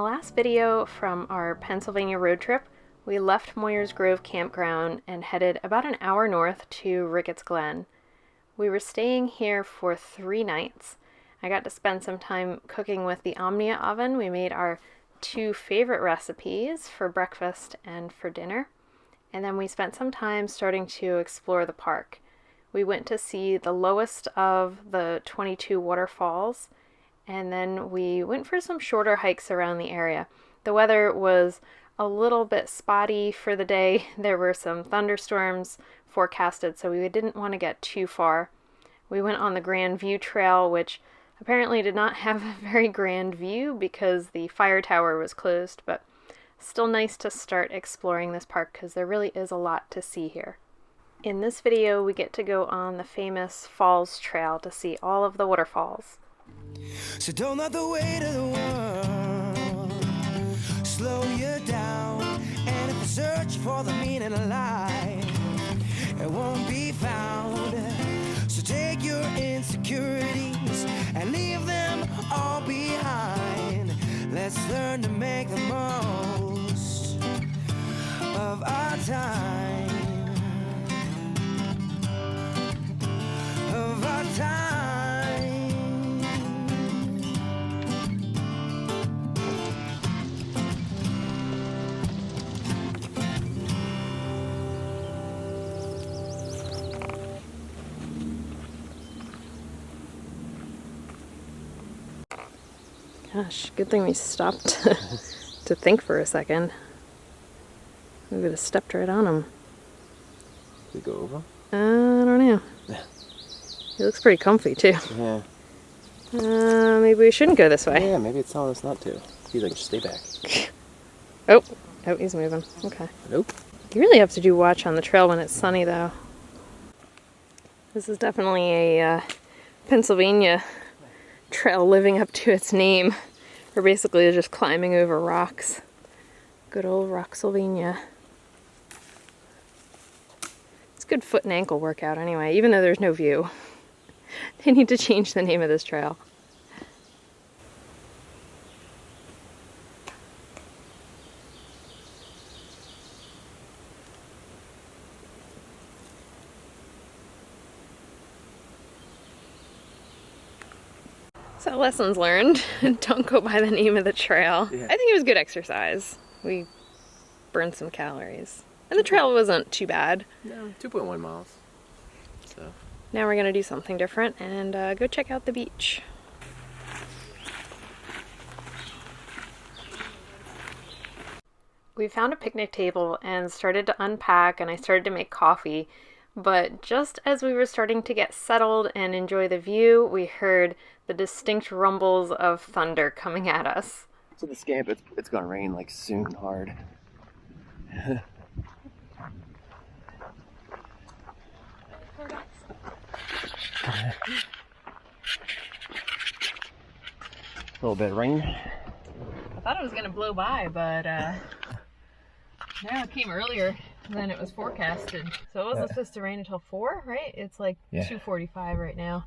last video from our Pennsylvania road trip, we left Moyers Grove Campground and headed about an hour north to Ricketts Glen. We were staying here for 3 nights. I got to spend some time cooking with the Omnia oven. We made our 2 favorite recipes for breakfast and for dinner. And then we spent some time starting to explore the park. We went to see the lowest of the 22 waterfalls, and then we went for some shorter hikes around the area. The weather was a little bit spotty for the day. There were some thunderstorms forecasted, so we didn't want to get too far. We went on the Grand View Trail, which apparently did not have a very grand view because the fire tower was closed, but still nice to start exploring this park because there really is a lot to see here. In this video, we get to go on the famous Falls Trail to see all of the waterfalls. So don't let the weight of the world slow you down. And if you search for the meaning of life, it won't be found. So take your insecurities and leave them all behind. Let's learn to make the most of our time. Of our time. Gosh, good thing we stopped to think for a second. We would have stepped right on him. Did we go over? I don't know. He looks pretty comfy too. Yeah. Maybe we shouldn't go this way. Yeah, maybe it's telling us not to. He's like, just stay back. Oh, he's moving. Okay. Nope. You really have to do watch on the trail when it's sunny though. This is definitely a Pennsylvania trail living up to its name. We're basically just climbing over rocks. Good old Rocksylvania. It's a good foot and ankle workout anyway, even though there's no view. They need to change the name of this trail. So lessons learned, don't go by the name of the trail. Yeah. I think it was good exercise. We burned some calories. And the trail wasn't too bad. No, 2.1 miles. So Now we're going to do something different and go check out the beach. We found a picnic table and started to unpack, and I started to make coffee. But just as we were starting to get settled and enjoy the view, we heard the distinct rumbles of thunder coming at us. So the Scamp, it's gonna rain like soon hard. A little bit of rain. I thought it was going to blow by, but no, it came earlier than it was forecasted. So it wasn't supposed to rain until 4, right? It's like 2:45 right now.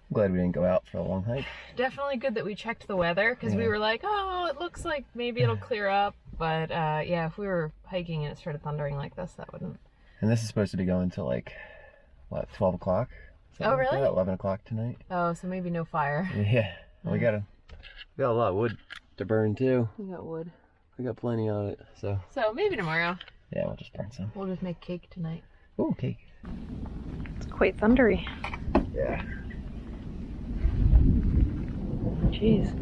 I'm glad we didn't go out for a long hike. Definitely good that we checked the weather, because we were like, oh, it looks like maybe it'll clear up. But yeah, if we were hiking and it started thundering like this, that wouldn't. And this is supposed to be going till like, what, 12 o'clock? Oh, really? Like 11 o'clock tonight. Oh, so maybe no fire. Yeah. We got a lot of wood to burn too. We got wood. We got plenty on it, so. So maybe tomorrow. Yeah, we'll just burn some. We'll just make cake tonight. Ooh, cake. It's quite thundery. Yeah. Jeez.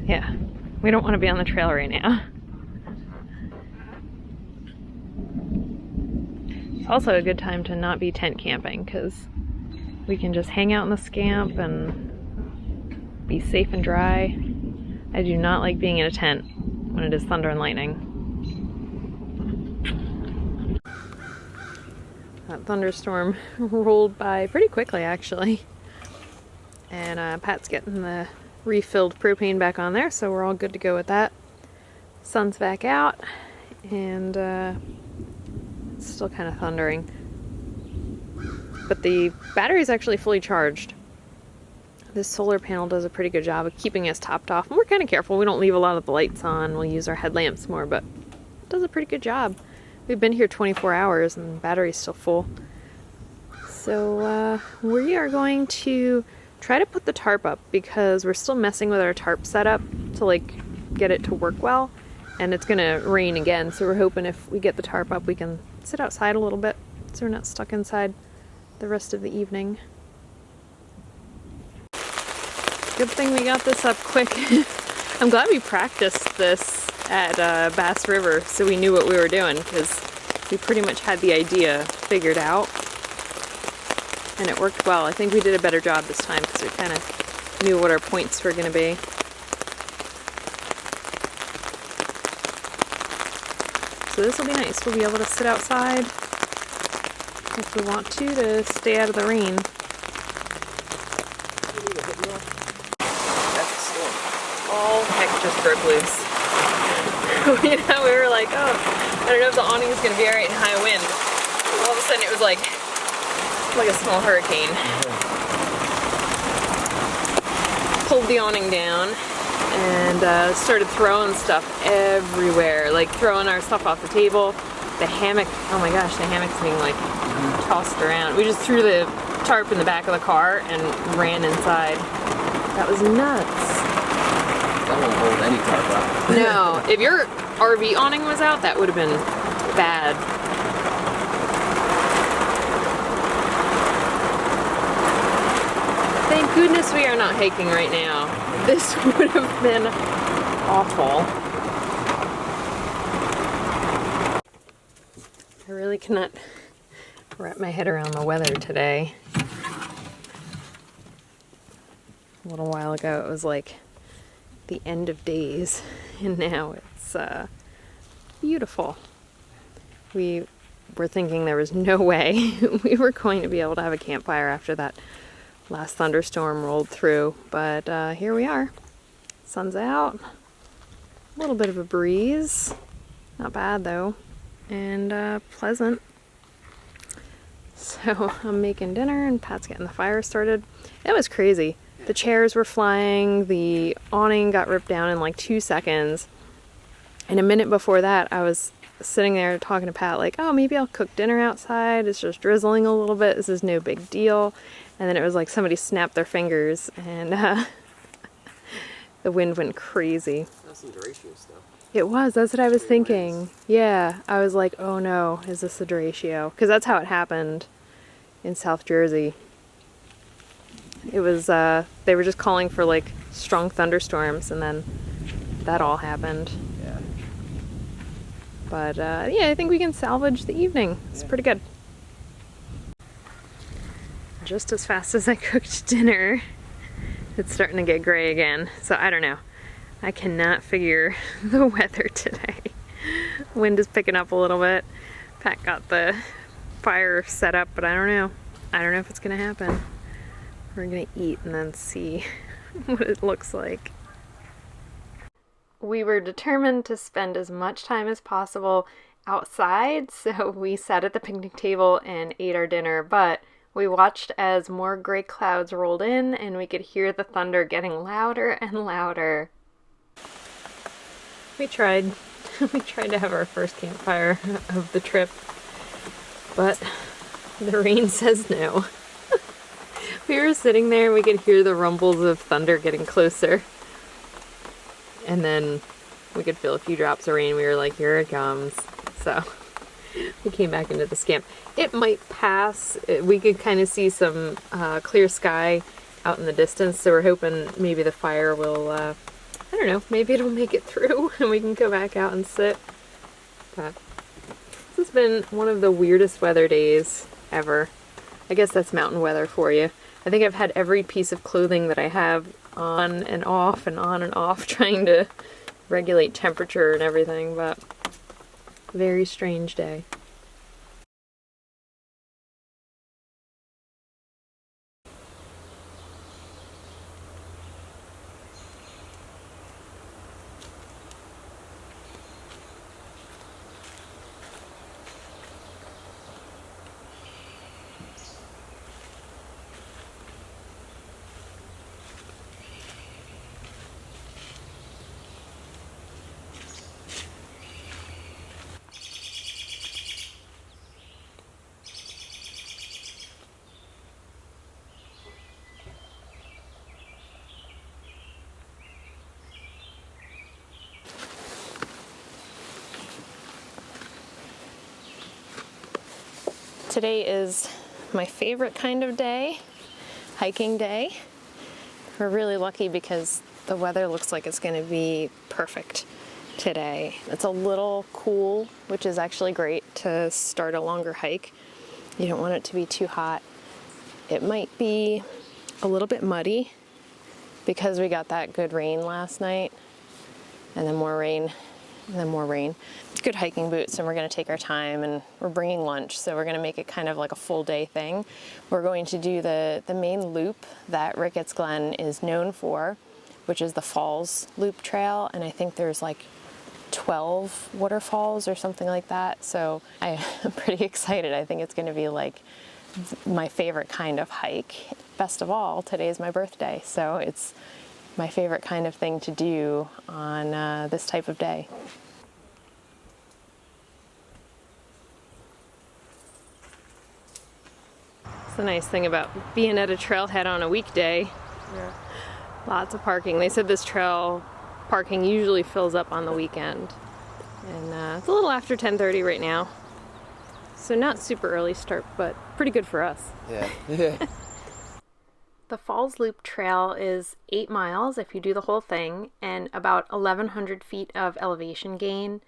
Yeah. We don't want to be on the trail right now. It's also a good time to not be tent camping, because we can just hang out in the Scamp and be safe and dry. I do not like being in a tent when it is thunder and lightning. That thunderstorm rolled by pretty quickly, actually. And Pat's getting the refilled propane back on there, so we're all good to go with that. Sun's back out, and it's still kind of thundering. But the battery is actually fully charged. This solar panel does a pretty good job of keeping us topped off. And we're kind of careful. We don't leave a lot of the lights on. We'll use our headlamps more, but it does a pretty good job. We've been here 24 hours and the battery's still full. So we are going to try to put the tarp up because we're still messing with our tarp setup to like get it to work well. And it's gonna rain again, so we're hoping if we get the tarp up we can sit outside a little bit so we're not stuck inside the rest of the evening. Good thing we got this up quick. I'm glad we practiced this at Bass River so we knew what we were doing, because we pretty much had the idea figured out and it worked well. I think we did a better job this time because we kind of knew what our points were going to be. So this will be nice. We'll be able to sit outside if we want to stay out of the rain. All heck just broke loose. You know, we were like, oh, I don't know if the awning is going to be alright in high wind. All of a sudden it was like a small hurricane. Pulled the awning down and started throwing stuff everywhere, like throwing our stuff off the table. The hammock, oh my gosh, the hammock's being like tossed around. We just threw the tarp in the back of the car and ran inside. That was nuts. That won't hold any tarp up. No, if your RV awning was out, that would have been bad. Thank goodness we are not hiking right now. This would have been awful. I really cannot wrap my head around the weather today. A little while ago it was like the end of days, and now it's beautiful. We were thinking there was no way we were going to be able to have a campfire after that last thunderstorm rolled through, but here we are. Sun's out, a little bit of a breeze, not bad though, and pleasant. So I'm making dinner and Pat's getting the fire started. It was crazy. The chairs were flying, the awning got ripped down in like 2 seconds, and a minute before that I was sitting there talking to Pat like, oh, maybe I'll cook dinner outside, it's just drizzling a little bit, this is no big deal. And then it was like somebody snapped their fingers and the wind went crazy. That's some derecho stuff. It was, that's what I was thinking. Yeah, I was like, oh no, is this a derecho? Because that's how it happened in South Jersey. It was, they were just calling for like strong thunderstorms and then that all happened. Yeah. But yeah, I think we can salvage the evening. It's pretty good. Just as fast as I cooked dinner, it's starting to get gray again. So I don't know. I cannot figure the weather today. Wind is picking up a little bit. Pat got the fire set up, but I don't know. I don't know if it's gonna happen. We're gonna eat and then see what it looks like. We were determined to spend as much time as possible outside, so we sat at the picnic table and ate our dinner, but we watched as more gray clouds rolled in and we could hear the thunder getting louder and louder. We tried to have our first campfire of the trip, but the rain says no. We were sitting there and we could hear the rumbles of thunder getting closer. And then we could feel a few drops of rain. We were like, here it comes. So we came back into the Scamp. It might pass. We could kind of see some clear sky out in the distance. So we're hoping maybe the fire will, I don't know, maybe it'll make it through and we can go back out and sit. But this has been one of the weirdest weather days ever. I guess that's mountain weather for you. I think I've had every piece of clothing that I have on and off and on and off trying to regulate temperature and everything, but very strange day. Today is my favorite kind of day, hiking day. We're really lucky because the weather looks like it's going to be perfect today. It's a little cool, which is actually great to start a longer hike. You don't want it to be too hot. It might be a little bit muddy because we got that good rain last night, and then more rain, and then more rain. Good hiking boots, and we're going to take our time, and we're bringing lunch, so we're going to make it kind of like a full day thing. We're going to do the main loop that Ricketts Glen is known for, which is the Falls Loop Trail, and I think there's like 12 waterfalls or something like that, so I'm pretty excited. I think it's going to be like my favorite kind of hike. Best of all, today is my birthday, so it's my favorite kind of thing to do on this type of day. It's the nice thing about being at a trailhead on a weekday. Yeah. Lots of parking. They said this trail parking usually fills up on the weekend. And it's a little after 10:30 right now. So not super early start, but pretty good for us. Yeah. The Falls Loop Trail is 8 miles if you do the whole thing, and about 1,100 feet of elevation gain.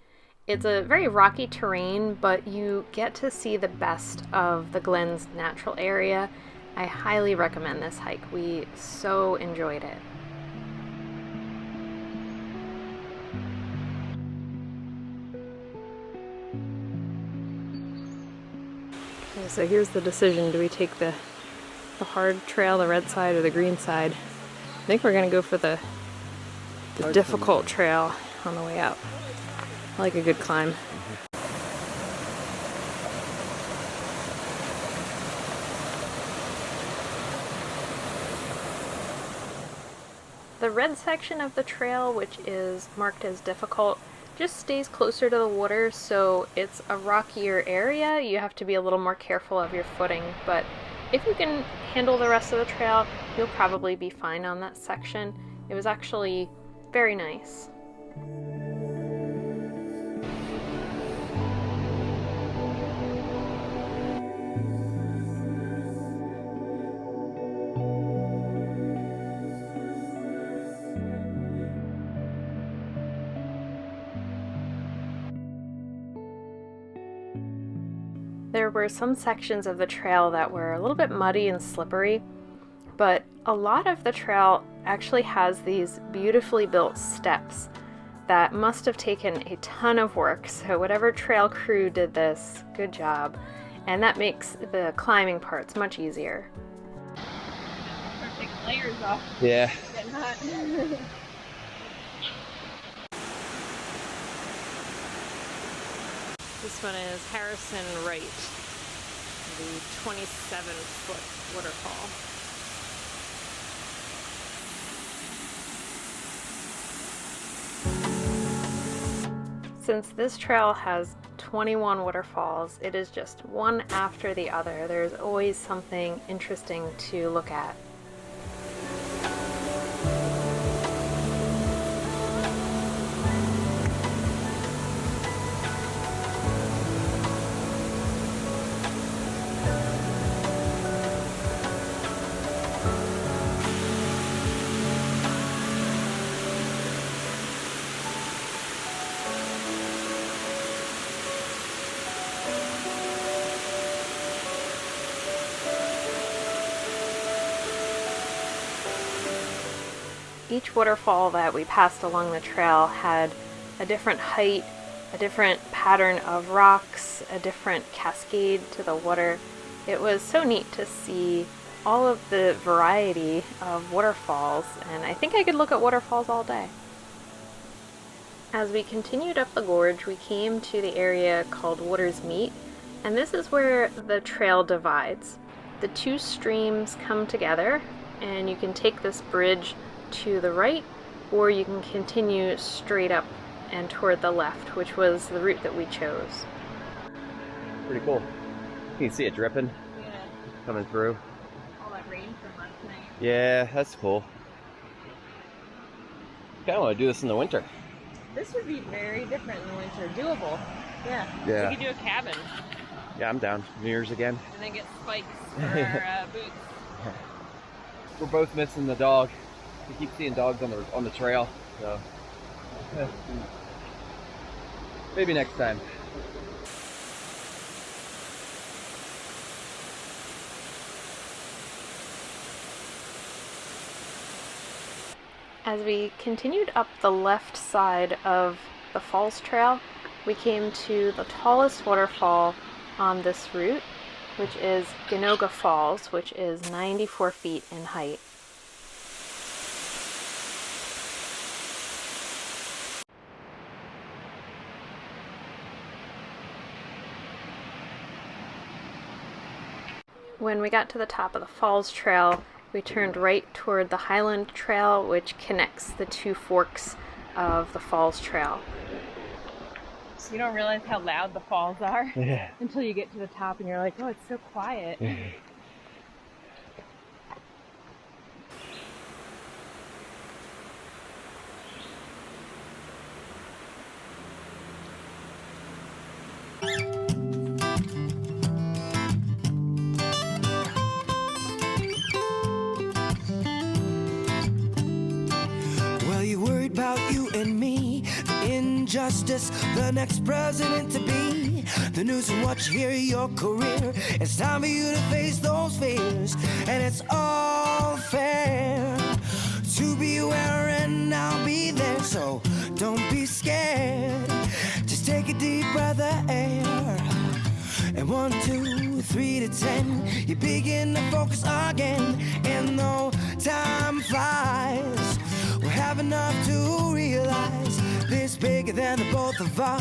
It's a very rocky terrain, but you get to see the best of the Glen's natural area. I highly recommend this hike. We so enjoyed it. Okay, so here's the decision. Do we take the hard trail, the red side, or the green side? I think we're gonna go for the difficult trail on the way up. I like a good climb. The red section of the trail, which is marked as difficult, just stays closer to the water, so it's a rockier area. You have to be a little more careful of your footing, but if you can handle the rest of the trail, you'll probably be fine on that section. It was actually very nice. There were some sections of the trail that were a little bit muddy and slippery, but a lot of the trail actually has these beautifully built steps that must have taken a ton of work. So whatever trail crew did this, good job. And that makes the climbing parts much easier. Start taking layers off. Yeah. Getting hot. This one is Harrison Wright, the 27-foot waterfall. Since this trail has 21 waterfalls, it is just one after the other. There's always something interesting to look at. Each waterfall that we passed along the trail had a different height, a different pattern of rocks, a different cascade to the water. It was so neat to see all of the variety of waterfalls, and I think I could look at waterfalls all day. As we continued up the gorge, we came to the area called Waters Meet, and this is where the trail divides. The two streams come together, and you can take this bridge to the right, or you can continue straight up and toward the left, which was the route that we chose. Pretty cool. You can see it dripping, coming through. All that rain from last night. Yeah, that's cool. Kind of want to do this in the winter. This would be very different in the winter. Doable. Yeah. Yeah. We could do a cabin. Yeah, I'm down. New Year's again. And then get spikes for boots. We're both missing the dog. We keep seeing dogs on the trail, so maybe next time. As we continued up the left side of the falls trail, we came to the tallest waterfall on this route, which is Ganoga Falls, which is 94 feet in height. When we got to the top of the falls trail, we turned right toward the Highland Trail, which connects the two forks of the falls trail. You don't realize how loud the falls are until you get to the top and you're like, oh, it's so quiet. Well, you worried about you and me, the injustice, the next president to be, the news and what you hear, your career. It's time for you to face those fears, and it's all fair to be aware, and I'll be there, so don't be scared. Just take a deep breath of air, and 1, 2, 3 to 10, you begin to focus again, and though time flies, we'll have enough to realize this bigger than the both of us.